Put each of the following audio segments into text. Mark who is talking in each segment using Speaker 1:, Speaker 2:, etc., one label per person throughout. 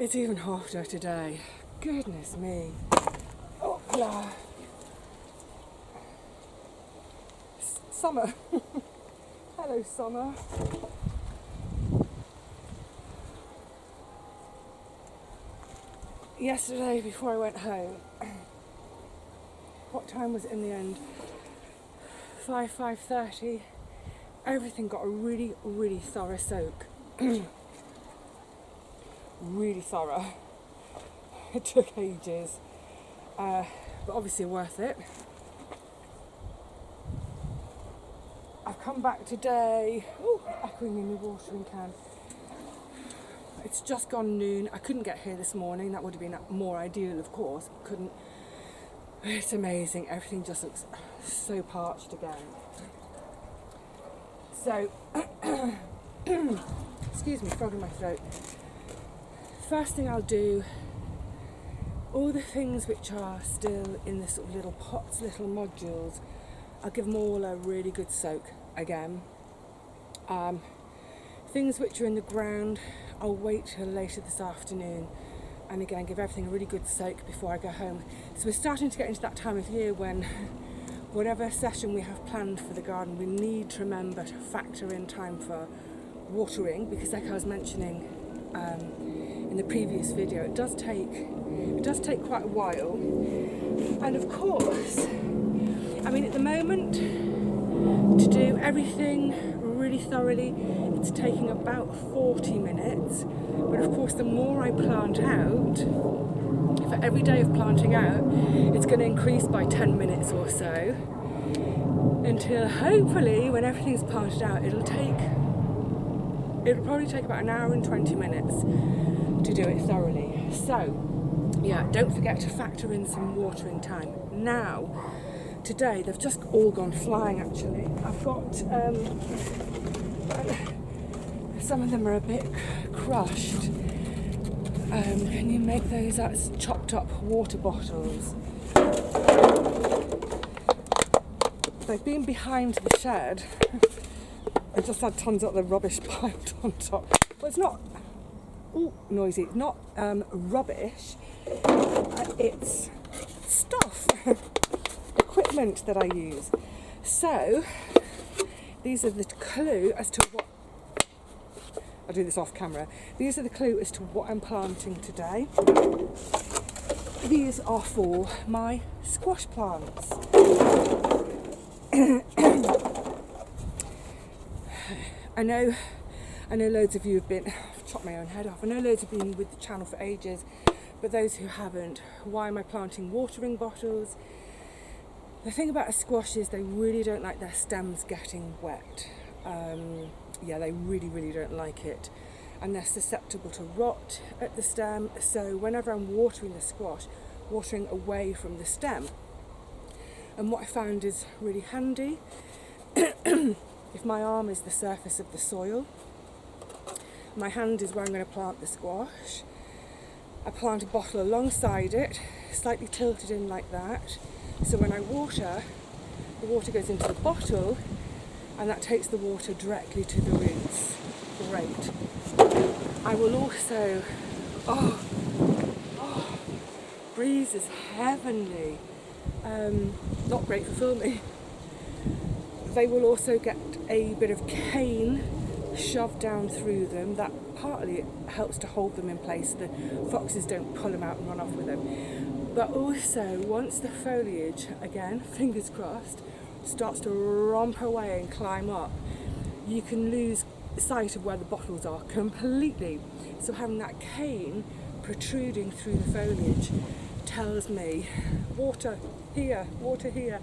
Speaker 1: It's even hotter today. Goodness me. Oh, blah. Summer. Hello, summer. Yesterday, before I went home, what time was it in the end? 5:30. Everything got a really, really thorough soak. Really thorough. It took ages, but obviously worth it. I've come back today, echoing in my watering can. It's just gone noon. I couldn't get here this morning. That would have been more ideal, of course. Couldn't. It's amazing. Everything just looks so parched again. So, excuse me, frog in my throat. First thing I'll do, all the things which are still in this sort of little pots, little modules, I'll give them all a really good soak again. Things which are in the ground, I'll wait till later this afternoon and again give everything a really good soak before I go home. So we're starting to get into that time of year when whatever session we have planned for the garden, we need to remember to factor in time for watering, because like I was mentioning in the previous video, it does take quite a while. And of course, I mean, at the moment, to do everything really thoroughly, it's taking about 40 minutes. But of course, the more I plant out, for every day of planting out, it's going to increase by 10 minutes or so, until hopefully, when everything's planted out, it'll probably take about an hour and 20 minutes to do it thoroughly. So, yeah, don't forget to factor in some watering time. Now, today, they've just all gone flying, actually. I've got, some of them are a bit crushed. Can you make those as chopped up water bottles? They've been behind the shed. I just had tons of the rubbish piled on top. Well, it's not noisy. It's not rubbish. It's stuff, equipment that I use. So these are the clue as to what. I'll do this off camera. These are the clue as to what I'm planting today. These are for my squash plants. I know loads of you have been, I've chopped my own head off, I know loads have been with the channel for ages, but those who haven't, why am I planting watering bottles? The thing about a squash is they really don't like their stems getting wet. Yeah, they really, really don't like it. And they're susceptible to rot at the stem, so whenever I'm watering the squash, watering away from the stem. And what I found is really handy, if my arm is the surface of the soil, my hand is where I'm going to plant the squash. I plant a bottle alongside it, slightly tilted in like that, so when I water, the water goes into the bottle and that takes the water directly to the roots. Great. I will also, breeze is heavenly. Not great for filming. They will also get a bit of cane shoved down through them. That partly helps to hold them in place. The foxes don't pull them out and run off with them. But also, once the foliage, again, fingers crossed, starts to romp away and climb up, you can lose sight of where the bottles are completely. So having that cane protruding through the foliage tells me water here, water here.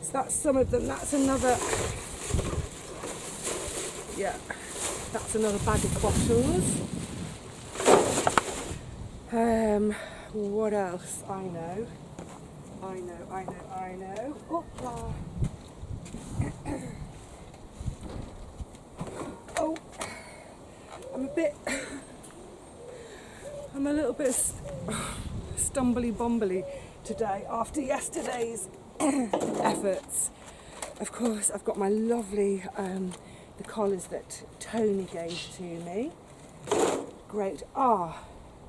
Speaker 1: So that's some of them. That's another, yeah, that's another bag of bottles. What else? I know. Oh, oh, I'm a little bit stumbly bumbly today after yesterday's efforts. Of course, I've got my lovely the collars that Tony gave to me. Great.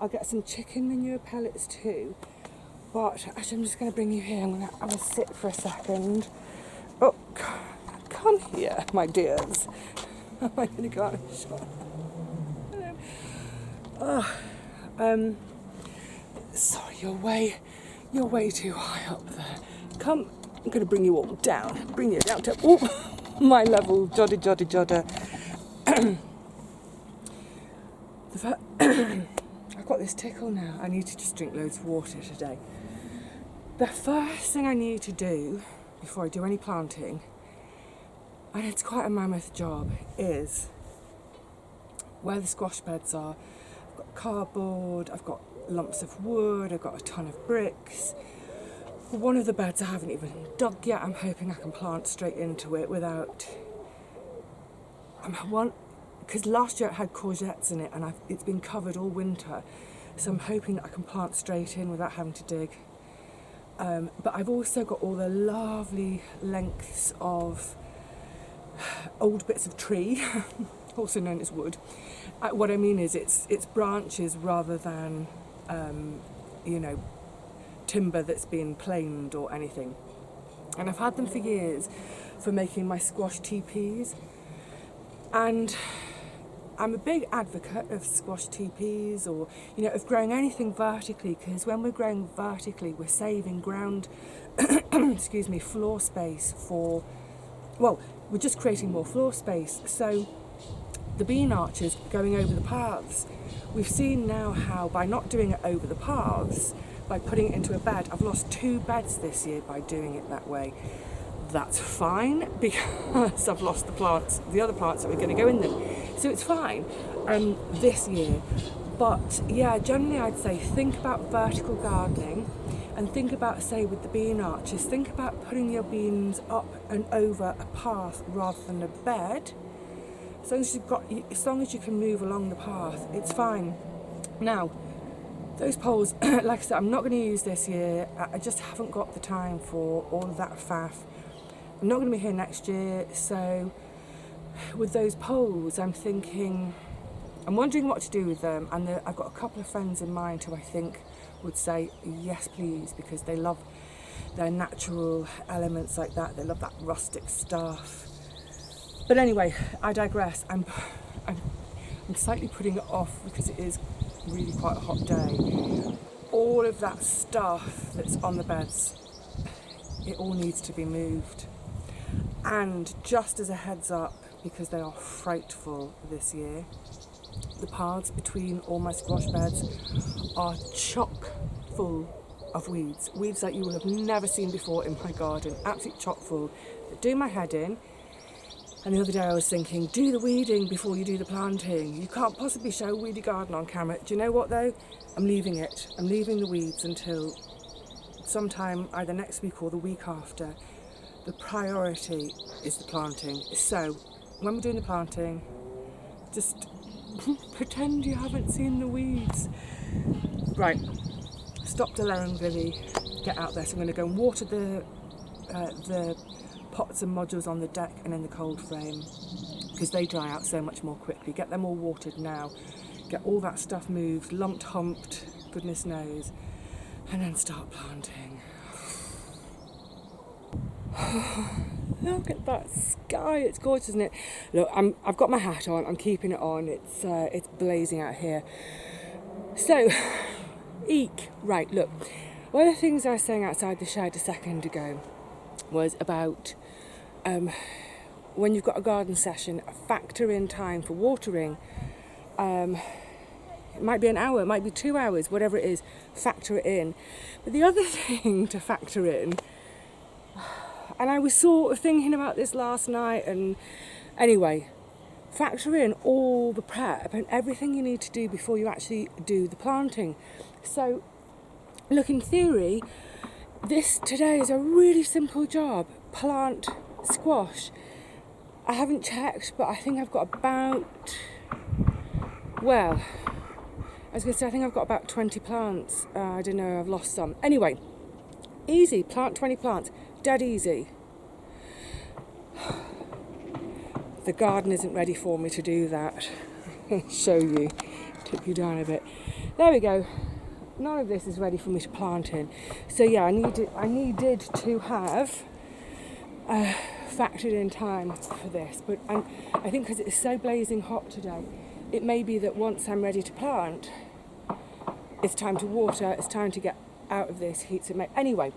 Speaker 1: I'll get some chicken manure pellets too. But actually, I'm just going to bring you here. I'm going to sit for a second. Oh, come here, my dears. Am I going to go out of shot? Oh, sorry, you're way too high up there. Come, I'm going to bring you all down. Bring you down to my level. Jodder. I've got this tickle now. I need to just drink loads of water today. The first thing I need to do before I do any planting, and it's quite a mammoth job, is where the squash beds are. I've got cardboard, I've got lumps of wood, I've got a ton of bricks. One of the beds I haven't even dug yet. I'm hoping I can plant straight into it without... because last year it had courgettes in it and it's been covered all winter, so I'm hoping that I can plant straight in without having to dig. But I've also got all the lovely lengths of old bits of tree, also known as wood. What I mean is it's branches rather than timber that's been planed or anything. And I've had them for years for making my squash teepees. And I'm a big advocate of squash teepees, or of growing anything vertically, because when we're growing vertically we're saving ground floor space we're just creating more floor space. So the bean arches going over the paths, we've seen now how by not doing it over the paths, by putting it into a bed, I've lost 2 beds this year by doing it that way. That's fine, because I've lost the other plants that were going to go in them. So it's fine this year. But yeah, generally I'd say think about vertical gardening, and think about, say with the bean arches, think about putting your beans up and over a path rather than a bed. As long as you can move along the path, it's fine. Now, those poles, like I said, I'm not going to use this year. I just haven't got the time for all of that faff. I'm not going to be here next year, so with those poles, I'm wondering what to do with them, and I've got a couple of friends in mind who I think would say yes please, because they love their natural elements like that. They love that rustic stuff. But anyway, I digress. I'm slightly putting it off because it is really quite a hot day. All of that stuff that's on the beds, it all needs to be moved. And just as a heads up, because they are frightful this year, the paths between all my squash beds are chock full of weeds that you will have never seen before in my garden, absolutely chock full. They do my head in. And the other day I was thinking, do the weeding before you do the planting. You can't possibly show a weedy garden on camera. Do you know what though? I'm leaving it. I'm leaving the weeds until sometime either next week or the week after. The priority is the planting. So when we're doing the planting, just pretend you haven't seen the weeds. Right, stop delaying, Vivi. Get out there. So I'm going to go and water the pots and modules on the deck and in the cold frame, because they dry out so much more quickly. Get them all watered now. Get all that stuff moved, lumped, humped, goodness knows, and then start planting. Look at that sky, it's gorgeous, isn't it? Look, I've got my hat on, I'm keeping it on, it's blazing out here. So, eek, right, look, one of the things I was saying outside the shed a second ago was about when you've got a garden session, factor in time for watering. It might be an hour, it might be 2 hours, whatever it is, factor it in. But the other thing to factor in, and I was sort of thinking about this last night, and anyway, factor in all the prep and everything you need to do before you actually do the planting. So, look, in theory, this today is a really simple job. Plant squash. I haven't checked, but I think I've got about, well, I was going to say I think I've got about 20 plants. I don't know, I've lost some. Anyway, easy, plant 20 plants. Dead easy. The garden isn't ready for me to do that. Show you, tip you down a bit. There we go. None of this is ready for me to plant in. So yeah, I needed to have factored in time for this. But I think because it's so blazing hot today, it may be that once I'm ready to plant, it's time to water, it's time to get out of this heat. Anyway,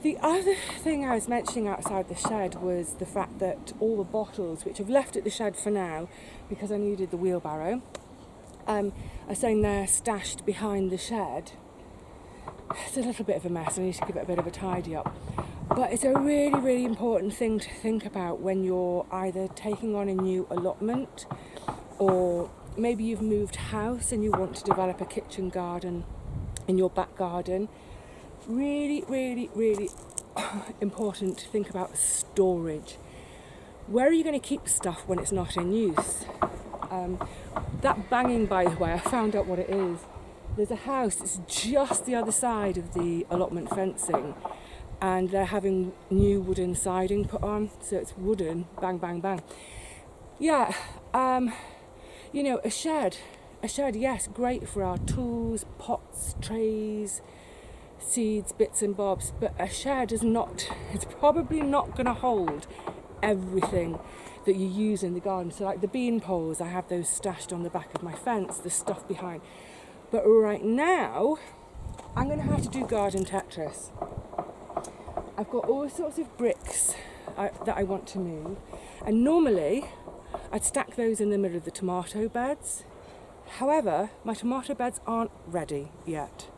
Speaker 1: the other thing I was mentioning outside the shed was the fact that all the bottles, which I've left at the shed for now because I needed the wheelbarrow, are saying they're stashed behind the shed. It's a little bit of a mess. I need to give it a bit of a tidy up. But it's a really, really important thing to think about when you're either taking on a new allotment, or maybe you've moved house and you want to develop a kitchen garden in your back garden. Really, really, really important to think about storage. Where are you going to keep stuff when it's not in use? That banging, by the way, I found out what it is. There's a house that's just the other side of the allotment fencing, and they're having new wooden siding put on, so it's wooden, bang, bang, bang. Yeah, you know, a shed, yes, great for our tools, pots, trays, seeds, bits and bobs, but a shed it's probably not going to hold everything that you use in the garden. So like the bean poles, I have those stashed on the back of my fence, the stuff behind. But right now, I'm going to have to do garden Tetris. I've got all sorts of bricks that I want to move, and normally I'd stack those in the middle of the tomato beds. However, my tomato beds aren't ready yet.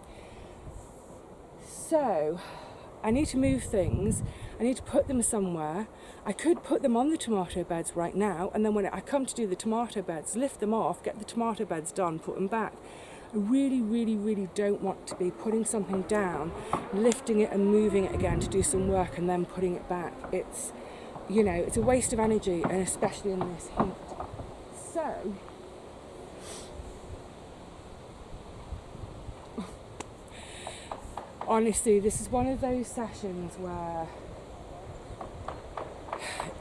Speaker 1: So I need to move things. I need to put them somewhere. I could put them on the tomato beds right now, and then when I come to do the tomato beds, lift them off, get the tomato beds done, put them back. I really, really, really don't want to be putting something down, lifting it and moving it again to do some work and then putting it back. It's, you know, it's a waste of energy, and especially in this heat. So honestly, this is one of those sessions where,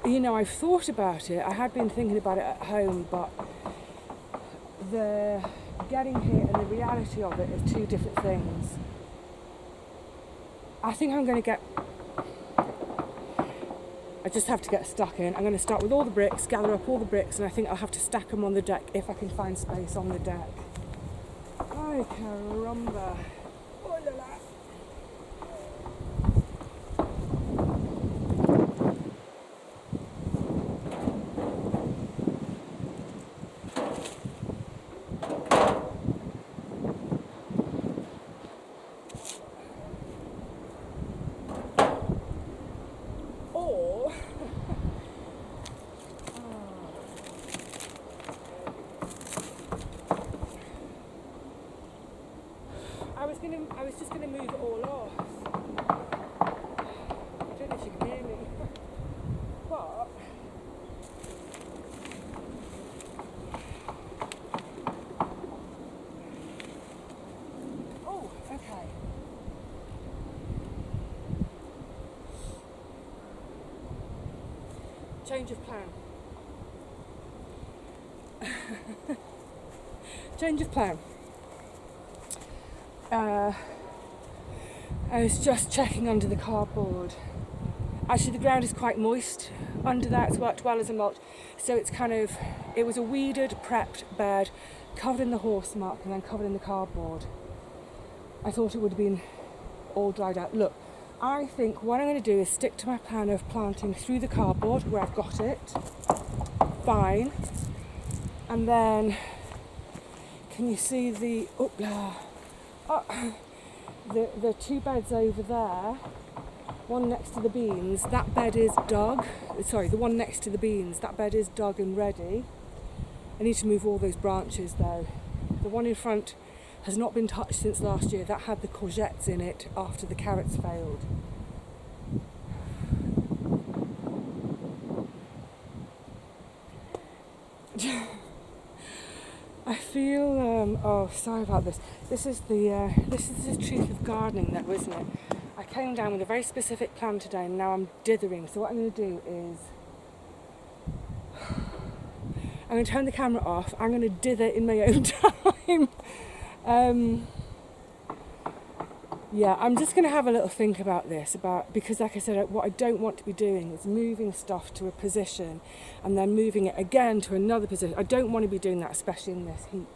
Speaker 1: you know, I've thought about it. I had been thinking about it at home, but the getting here and the reality of it are two different things. I think I just have to get stuck in. I'm going to start with all the bricks, gather up all the bricks, and I think I'll have to stack them on the deck if I can find space on the deck. Ay, caramba. Oh, la, la. I was just going to move it all off. I don't know if you can hear me, but oh, okay. Change of plan. Change of plan. I was just checking under the cardboard. Actually, the ground is quite moist under that. It's worked well as a mulch. So it was a weeded, prepped bed, covered in the horse muck and then covered in the cardboard. I thought it would have been all dried out. Look, I think what I'm going to do is stick to my plan of planting through the cardboard where I've got it. Fine. And then, can you see the two beds over there, one next to the beans, that bed is dug. Sorry, the one next to the beans, that bed is dug and ready. I need to move all those branches though. The one in front has not been touched since last year. That had the courgettes in it after the carrots failed. I feel, sorry about this. This is the truth of gardening though, isn't it? I came down with a very specific plan today and now I'm dithering. So what I'm going to do is, I'm going to turn the camera off. I'm going to dither in my own time. Yeah, I'm just going to have a little think about this, because like I said, what I don't want to be doing is moving stuff to a position and then moving it again to another position. I don't want to be doing that, especially in this heat.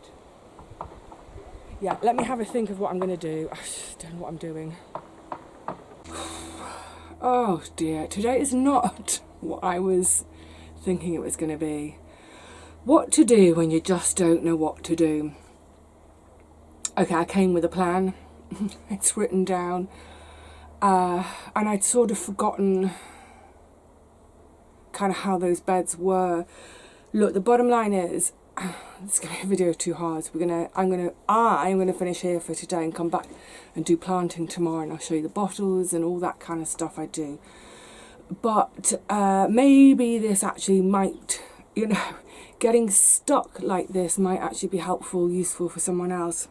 Speaker 1: Yeah, let me have a think of what I'm going to do. I just don't know what I'm doing. Oh dear, today is not what I was thinking it was going to be. What to do when you just don't know what to do. Okay, I came with a plan. It's written down. And I'd sort of forgotten kind of how those beds were. Look, the bottom line is, this is going to be a video too hard. So I'm gonna finish here for today and come back and do planting tomorrow, and I'll show you the bottles and all that kind of stuff I do. But maybe this actually might, getting stuck like this might actually be helpful, useful for someone else.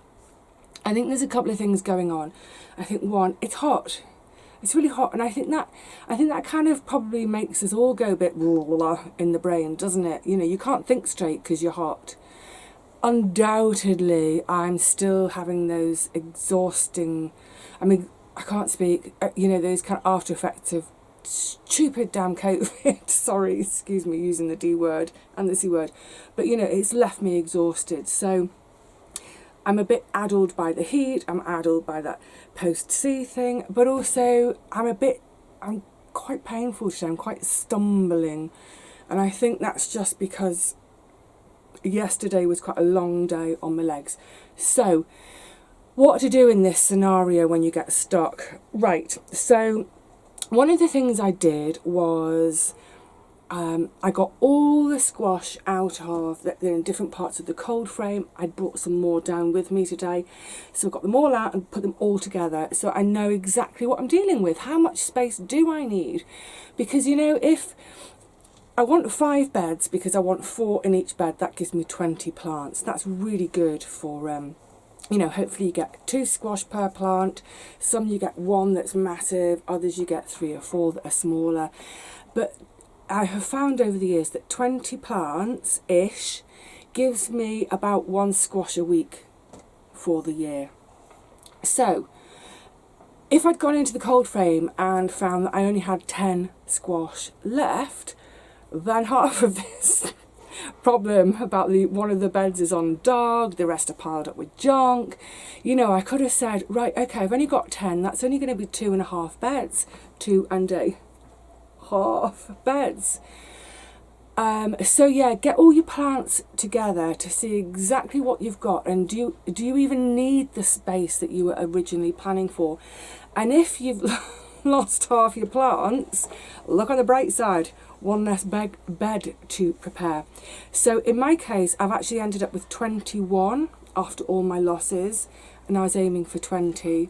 Speaker 1: I think there's a couple of things going on. I think one, it's hot. It's really hot, and I think that kind of probably makes us all go a bit in the brain, doesn't it? You can't think straight because you're hot. Undoubtedly, I'm still having those exhausting, I can't speak, those kind of after effects of stupid damn COVID. Sorry, excuse me using the D word and the C word. But, it's left me exhausted. So I'm a bit addled by the heat, I'm addled by that post-C thing, but also I'm quite painful today, I'm quite stumbling, and I think that's just because yesterday was quite a long day on my legs. So, what to do in this scenario when you get stuck? Right, so one of the things I did was I got all the squash out of they're in different parts of the cold frame. I brought some more down with me today, so I got them all out and put them all together, so I know exactly what I'm dealing with. How much space do I need? Because if I want 5 beds, because I want 4 in each bed, that gives me 20 plants. That's really good for hopefully you get 2 squash per plant. Some you get 1 that's massive, others you get 3 or 4 that are smaller. But I have found over the years that 20 plants-ish gives me about 1 squash a week for the year. So, if I'd gone into the cold frame and found that I only had 10 squash left, then half of this problem about one of the beds is on dog, the rest are piled up with junk. I could have said, right, okay, I've only got 10, that's only going to be 2.5 beds, 2.5 beds. So yeah, get all your plants together to see exactly what you've got, and do you even need the space that you were originally planning for? And if you've lost half your plants, look on the bright side, 1 less bed to prepare. So in my case, I've actually ended up with 21 after all my losses, and I was aiming for 20.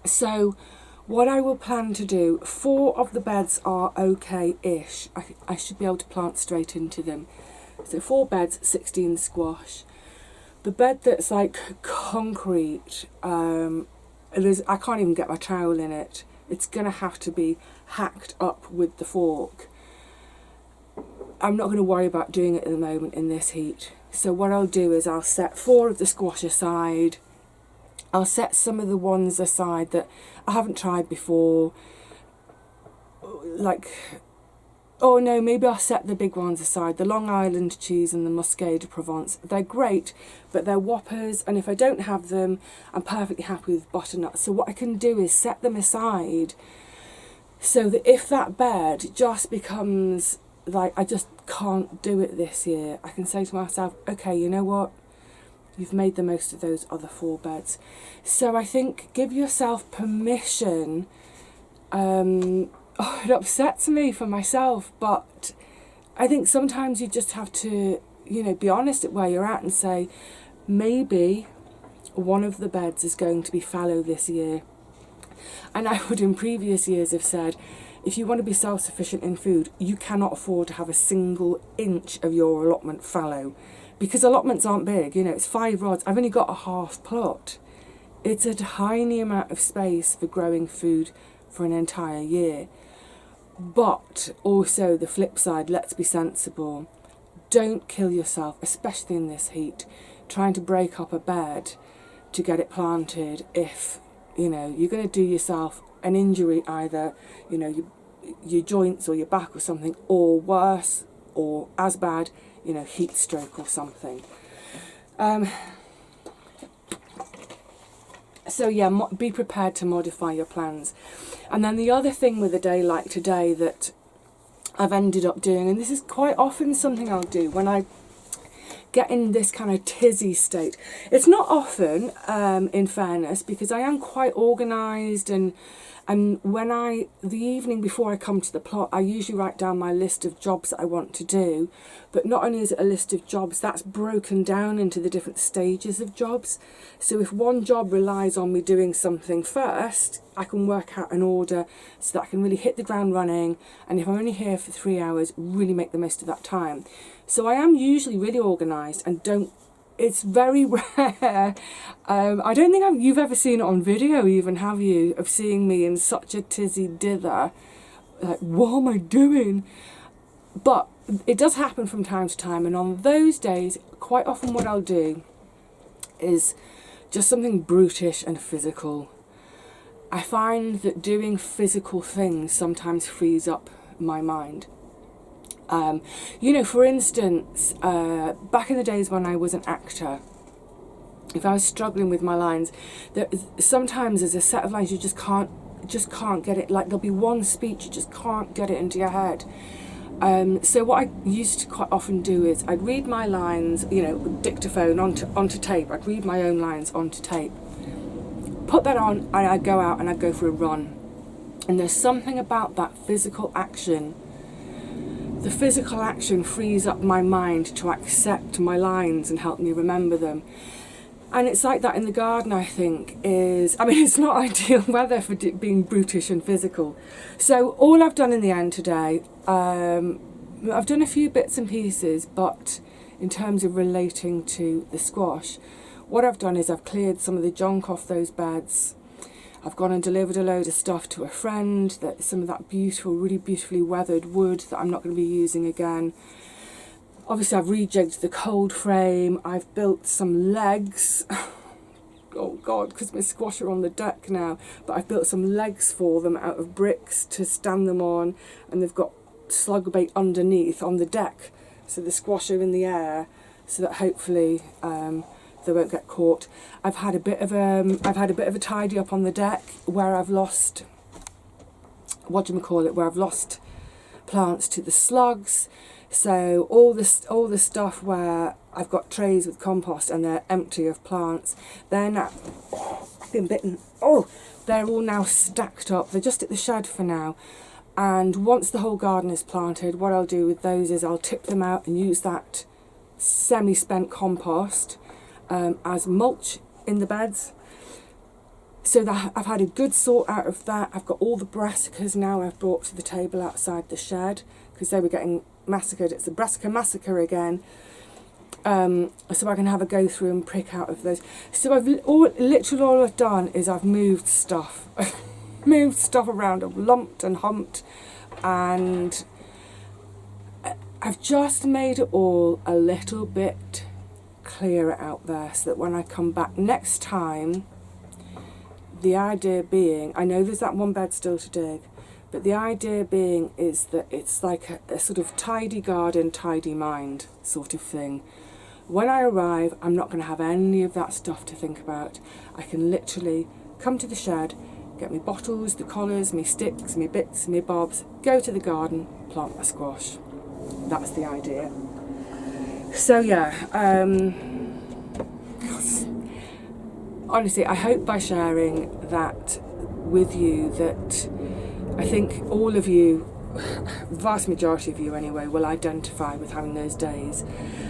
Speaker 1: So what I will plan to do, 4 of the beds are okay-ish. I should be able to plant straight into them. So 4 beds, 16 squash. The bed that's like concrete, I can't even get my trowel in it. It's going to have to be hacked up with the fork. I'm not going to worry about doing it at the moment in this heat. So what I'll do is I'll set 4 of the squash aside. I'll set some of the ones aside that I haven't tried before. Maybe I'll set the big ones aside. The Long Island cheese and the Muscat de Provence. They're great, but they're whoppers. And if I don't have them, I'm perfectly happy with butternuts. So what I can do is set them aside so that if that bed just becomes like, I just can't do it this year, I can say to myself, okay, you know what? You've made the most of those other 4 beds. So I think give yourself permission. It upsets me for myself, but I think sometimes you just have to, be honest at where you're at and say, maybe one of the beds is going to be fallow this year. And I would in previous years have said, if you want to be self-sufficient in food, you cannot afford to have a single inch of your allotment fallow. Because allotments aren't big, it's 5 rods. I've only got a half plot. It's a tiny amount of space for growing food for an entire year. But also the flip side, let's be sensible. Don't kill yourself, especially in this heat, trying to break up a bed to get it planted if, you know, you're going to do yourself an injury, either, you know, your joints or your back or something, or worse, or as bad, you know, heat stroke or something. So yeah, be prepared to modify your plans. And then the other thing with a day like today that I've ended up doing, and this is quite often something I'll do when I get in this kind of tizzy state. It's not often, in fairness, because I am quite organised, and when the evening before I come to the plot, I usually write down my list of jobs that I want to do. But not only is it a list of jobs, that's broken down into the different stages of jobs. So if one job relies on me doing something first, I can work out an order so that I can really hit the ground running, and if I'm only here for 3 hours, really make the most of that time. So I am usually really organised and it's very rare. I don't think you've ever seen it on video even, have you? Of seeing me in such a tizzy dither. Like, what am I doing? But it does happen from time to time, and on those days, quite often what I'll do is just something brutish and physical. I find that doing physical things sometimes frees up my mind. You know, for instance, back in the days when I was an actor, if I was struggling with my lines, sometimes there's a set of lines you just can't get it. Like, there'll be one speech, you just can't get it into your head. So what I used to quite often do is I'd read my lines, you know, dictaphone onto tape. I'd read my own lines onto tape, put that on, and I'd go out and I'd go for a run. And there's something about that physical action. The physical action frees up my mind to accept my lines and help me remember them. And it's like that in the garden, I think, it's not ideal weather for being brutish and physical. So all I've done in the end today, I've done a few bits and pieces, but in terms of relating to the squash, what I've done is I've cleared some of the junk off those beds. I've gone and delivered a load of stuff to a friend, some of that beautiful, really beautifully weathered wood that I'm not going to be using again. Obviously I've rejigged the cold frame, I've built some legs, oh god, because my squash are on the deck now, but I've built some legs for them out of bricks to stand them on, and they've got slug bait underneath on the deck, so the squash are in the air, so that hopefully they won't get caught. I've had a bit of a tidy up on the deck where I've lost, where I've lost plants to the slugs. So all the stuff where I've got trays with compost and they're empty of plants, they're now, I've been bitten. Oh, they're all now stacked up. They're just at the shed for now. And once the whole garden is planted, what I'll do with those is I'll tip them out and use that semi-spent compost as mulch in the beds. So that I've had a good sort out of that. I've got all the brassicas now I've brought to the table outside the shed because they were getting massacred. It's the brassica massacre again. So I can have a go through and prick out of those. So literally all I've done is I've moved stuff. Moved stuff around. I've lumped and humped, and I've just made it all a little bit clearer out there, so that when I come back next time, the idea being, I know there's that one bed still to dig, but the idea being is that it's like a sort of tidy garden, tidy mind sort of thing. When I arrive, I'm not going to have any of that stuff to think about. I can literally come to the shed, get my bottles, the collars, my sticks, my bits, my bobs, go to the garden, plant my squash. That's the idea. So yeah, honestly, I hope by sharing that with you that I think all of you, vast majority of you anyway, will identify with having those days,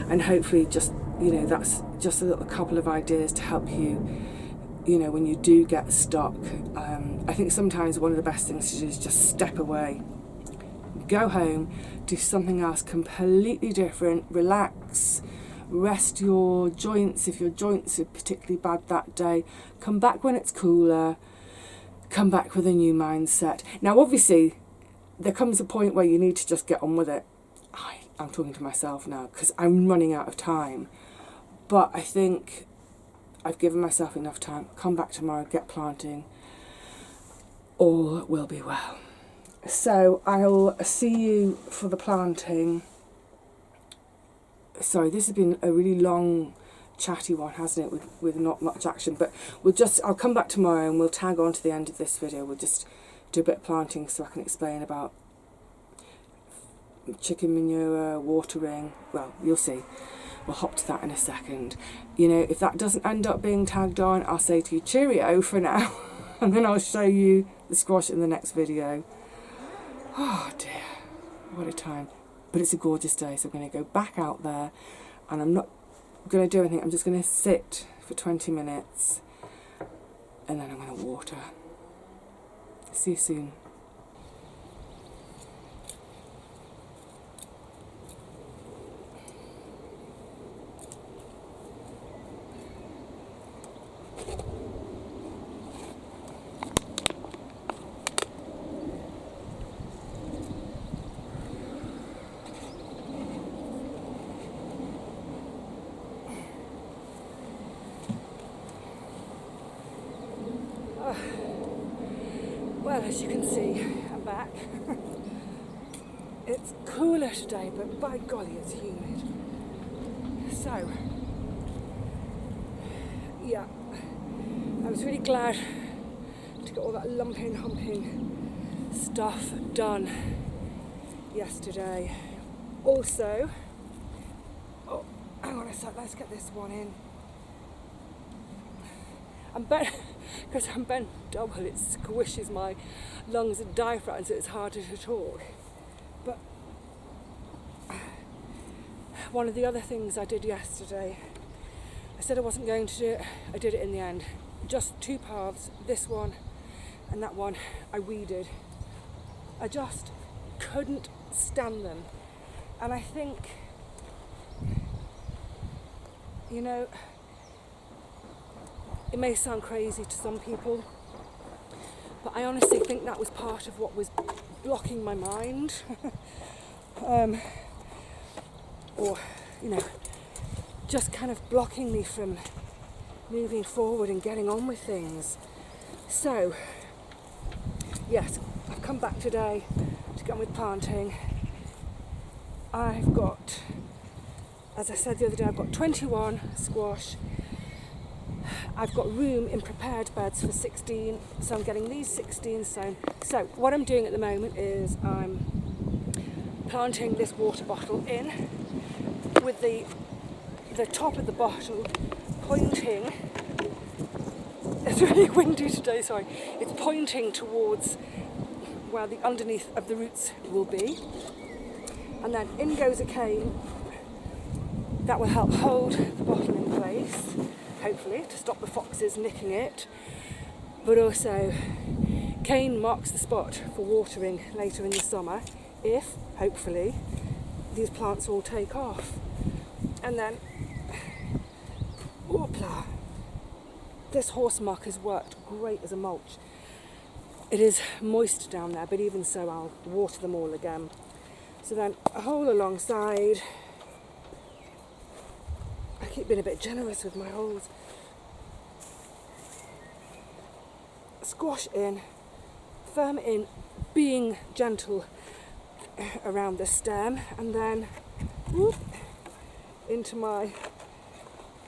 Speaker 1: and hopefully just, you know, that's just a little couple of ideas to help you, you know, when you do get stuck. I think sometimes one of the best things to do is just step away, go home, do something else completely different, relax, rest your joints if your joints are particularly bad that day, come back when it's cooler, come back with a new mindset. Now obviously there comes a point where you need to just get on with it. I'm talking to myself now because I'm running out of time, but I think I've given myself enough time. Come back tomorrow, get planting. All will be well. So I'll see you for the planting. Sorry, this has been a really long, chatty one, hasn't it, with not much action. But I'll come back tomorrow and we'll tag on to the end of this video. We'll just do a bit of planting so I can explain about chicken manure, watering. Well, you'll see. We'll hop to that in a second. You know, if that doesn't end up being tagged on, I'll say to you cheerio for now. And then I'll show you the squash in the next video. Oh dear, what a time. But it's a gorgeous day, so I'm going to go back out there and I'm not going to do anything. I'm just going to sit for 20 minutes and then I'm going to water. See you soon. Well, as you can see, I'm back. It's cooler today, but by golly, it's humid. So, yeah, I was really glad to get all that lumping, humping stuff done yesterday. Also, oh, hang on a sec, let's get this one in. Because I'm bent double, it squishes my lungs and diaphragm, so it's harder to talk. But one of the other things I did yesterday, I said I wasn't going to do it, I did it in the end. Just 2 paths, this one and that one, I weeded. I just couldn't stand them. And I think, you know, it may sound crazy to some people, but I honestly think that was part of what was blocking my mind. Or, you know, just kind of blocking me from moving forward and getting on with things. So, yes, I've come back today to get on with planting. I've got, as I said the other day, I've got 21 squash. I've got room in prepared beds for 16, so I'm getting these 16 sown. So what I'm doing at the moment is I'm planting this water bottle in with the top of the bottle pointing, it's really windy today, sorry, it's pointing towards where the underneath of the roots will be. And then in goes a cane that will help hold the bottle in place, hopefully, to stop the foxes nicking it. But also, cane marks the spot for watering later in the summer, if, hopefully, these plants all take off. And then, whoopla, this horse muck has worked great as a mulch. It is moist down there, but even so, I'll water them all again. So then, a hole alongside. I keep being a bit generous with my holes. Squash in, firm it in, being gentle around the stem, and then whoop, into my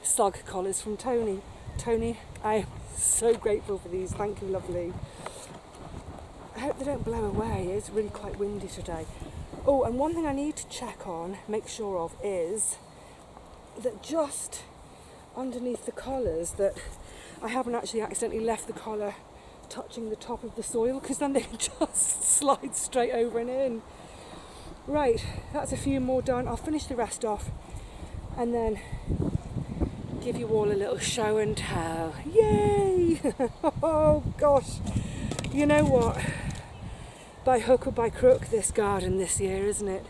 Speaker 1: slug collars from Tony. Tony, I am so grateful for these, thank you, lovely. I hope they don't blow away, it's really quite windy today. Oh, and one thing I need to check on, make sure of, is that just underneath the collars, that I haven't actually accidentally left the collar touching the top of the soil, because then they can just slide straight over and in. Right, that's a few more done. I'll finish the rest off and then give you all a little show and tell. Yay! Oh gosh, you know what? By hook or by crook, this garden this year, isn't it?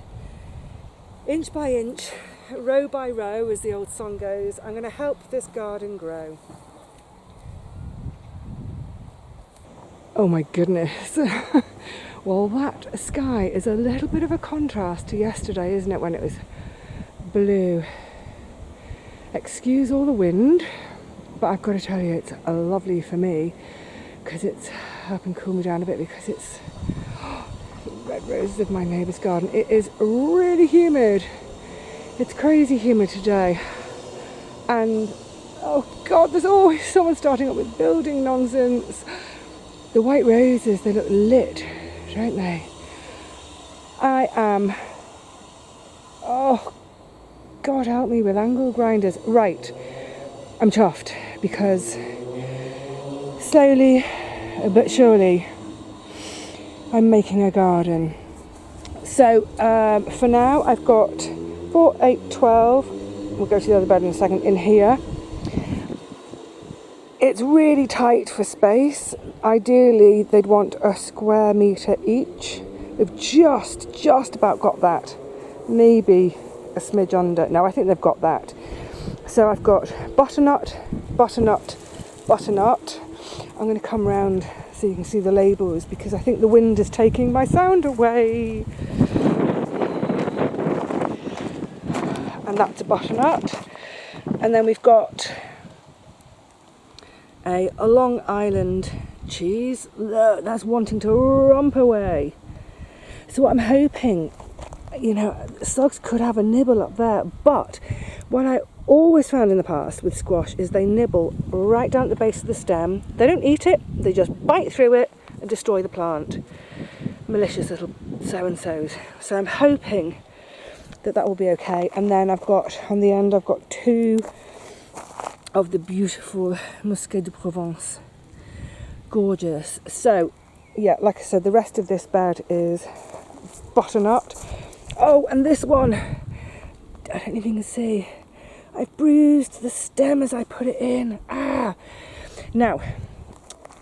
Speaker 1: Inch by inch, row by row, as the old song goes, I'm going to help this garden grow. Oh my goodness. Well, that sky is a little bit of a contrast to yesterday, isn't it, when it was blue. Excuse all the wind, but I've got to tell you, it's lovely for me because it's helping cool me down a bit, because it's red roses of my neighbour's garden. It is really humid. It's crazy humid today, and oh god, there's always someone starting up with building nonsense. The white roses, they look lit, don't they? I am, oh god help me with angle grinders. Right, I'm chuffed because slowly but surely I'm making a garden. So for now I've got 4, 8, 12, we'll go to the other bed in a second, in here. It's really tight for space. Ideally they'd want a square metre each. They've just about got that, maybe a smidge under. No, I think they've got that. So I've got butternut, butternut, butternut. I'm going to come round so you can see the labels, because I think the wind is taking my sound away. And that's a butternut. And then we've got a Long Island cheese. Look, that's wanting to romp away. So what I'm hoping, you know, slugs could have a nibble up there, but what I always found in the past with squash is they nibble right down at the base of the stem. They don't eat it, they just bite through it and destroy the plant. Malicious little so-and-sos. So I'm hoping that that will be okay. And then I've got, on the end, I've got 2 of the beautiful Muscat de Provence. Gorgeous. So, yeah, like I said, the rest of this bed is butternut. Oh, and this one, I don't know if you can see, I've bruised the stem as I put it in. Now,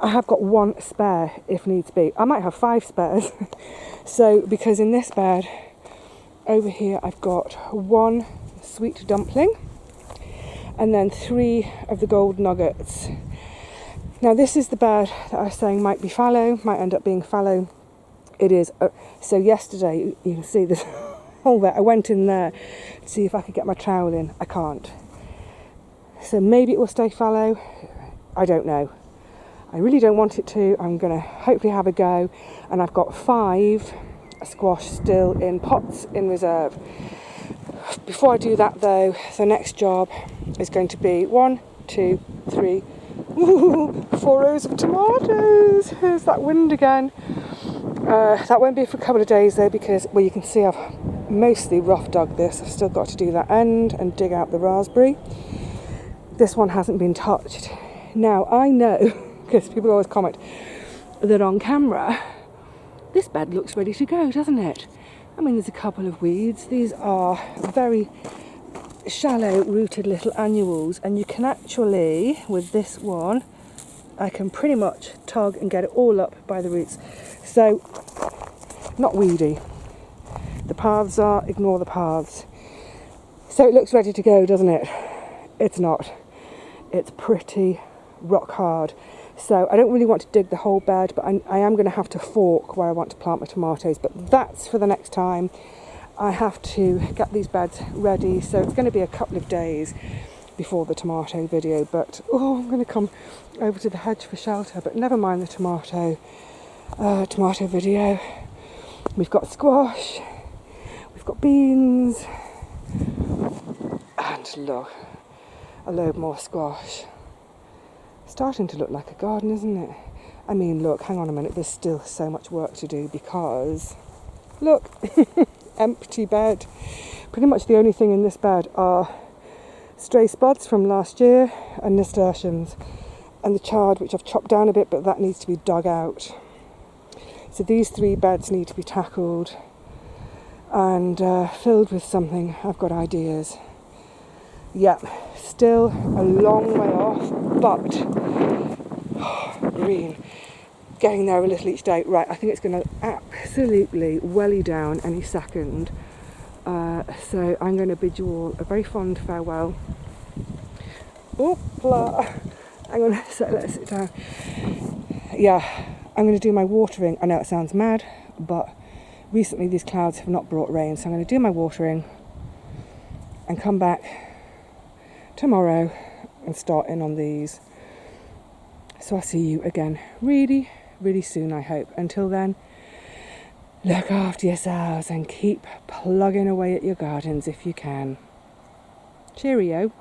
Speaker 1: I have got 1 spare if needs be. I might have 5 spares. So, because in this bed, over here, I've got 1 sweet dumpling and then 3 of the gold nuggets. Now, this is the bed that I was saying might be fallow, might end up being fallow. It is. So yesterday, you can see this hole there. I went in there to see if I could get my trowel in. I can't. So maybe it will stay fallow. I don't know. I really don't want it to. I'm going to hopefully have a go. And I've got 5 squash still in pots in reserve. Before I do that though, the next job is going to be 1, 2, 3, 4 rows of tomatoes. Here's that wind again. That won't be for a couple of days though, because, well, you can see I've mostly rough dug this. I've still got to do that end and dig out the raspberry. This one hasn't been touched. Now I know, because people always comment, that on camera this bed looks ready to go, doesn't it? I mean, there's a couple of weeds. These are very shallow rooted little annuals, and you can actually, with this one, I can pretty much tug and get it all up by the roots. So, not weedy. The paths are, ignore the paths. So it looks ready to go, doesn't it? It's not. It's pretty rock hard. So I don't really want to dig the whole bed, but I am going to have to fork where I want to plant my tomatoes. But that's for the next time. I have to get these beds ready, so it's going to be a couple of days before the tomato video. But I'm going to come over to the hedge for shelter. But never mind the tomato video. We've got squash, we've got beans, and look, a load more squash. Starting to look like a garden, isn't it? I mean, look, hang on a minute, there's still so much work to do, because look, empty bed. Pretty much the only thing in this bed are stray spuds from last year and nasturtiums, and the chard, which I've chopped down a bit, but that needs to be dug out. So these 3 beds need to be tackled and filled with something. I've got ideas. Yeah, still a long way off, but green. Getting there a little each day. Right, I think it's going to absolutely welly down any second. So I'm going to bid you all a very fond farewell. Oopla. Hang on, so let's sit down. Yeah, I'm going to do my watering. I know it sounds mad, but recently these clouds have not brought rain, so I'm going to do my watering and come back tomorrow and starting on these. So I'll see you again really, really soon, I hope. Until then, look after yourselves and keep plugging away at your gardens if you can. Cheerio.